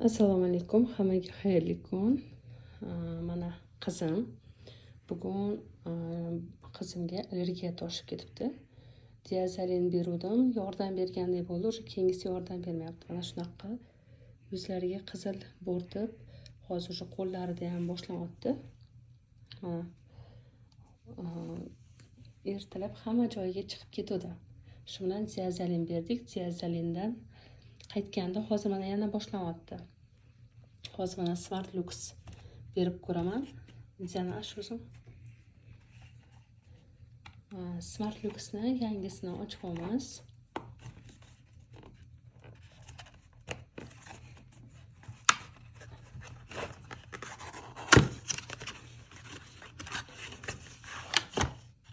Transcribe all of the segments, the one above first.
Assalomu alaykum, hammaga xayrli kun. Mana qizim bugun qizimga allergiya toshib ketibdi. Diazalin beruvdim, yordam bergandek bo'ldi, o'sha keyingisi yordam bermayapti. Mana shunaqa yuzlariga qizil bo'rtib, hozir o'sha qo'llarida ham boshlanyapti. Ertalab hamma joyiga chiqib ketdi. Shu bilan diazalin berdik. Diazalindan qaytganda hozir mana yana boshlanyapti. Hozir mana Smart Lux berib ko'raman. Yana shuzim. Smart Luxni yangisini ochib olamiz.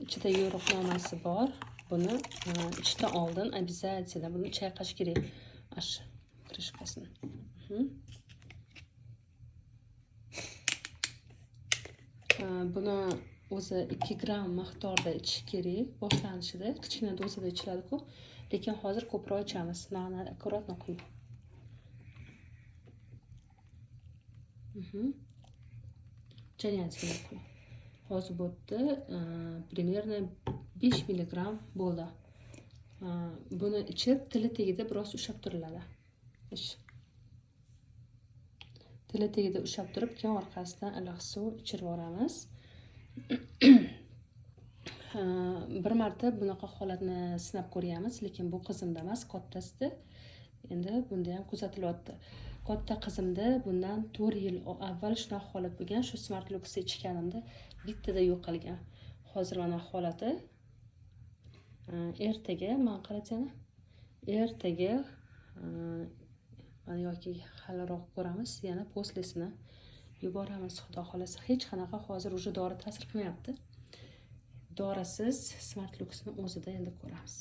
Ichida yo'riqnomasi bor. Buni ichishdan oldin обязательно buni chayqash kerak. Ash krishkasini. Buni o'zi 2 gram miqdorda ichish kerak. Boshlanishida kichkina dozada ichiladi-ku, lekin hozir ko'proq ichamiz. Mana akkuratno quying. Janyatini quying. Hozir bo'tdi, примерно 5 mg bo'ldi. Buni ichib tili tagida biroz ushlab turiladi. Tili tagida ushlab turib, keyin orqasidan iliq suv ichirib yuboramiz. Bir marta bunaqa holatni sinab ko'ryapmiz, lekin bu qizimda emas, kattasida. Endi bunda ham kuzatilyapti. Katta qizimda bundan 4 yil avval shunaqa holat bo'lgan. Shu Smart Lux ichganimda bittada yo'qolgan. Hozir mana holati. Ertaga men qarasam, ertaga mana yoki haliroq ko'ramiz, yana poslesini yuboramiz. Xudo xolasa, hech qanaqa hozir o'sha dori ta'sir qilmayapti. Dorisiz Smart Luxni o'zida endi ko'ramiz.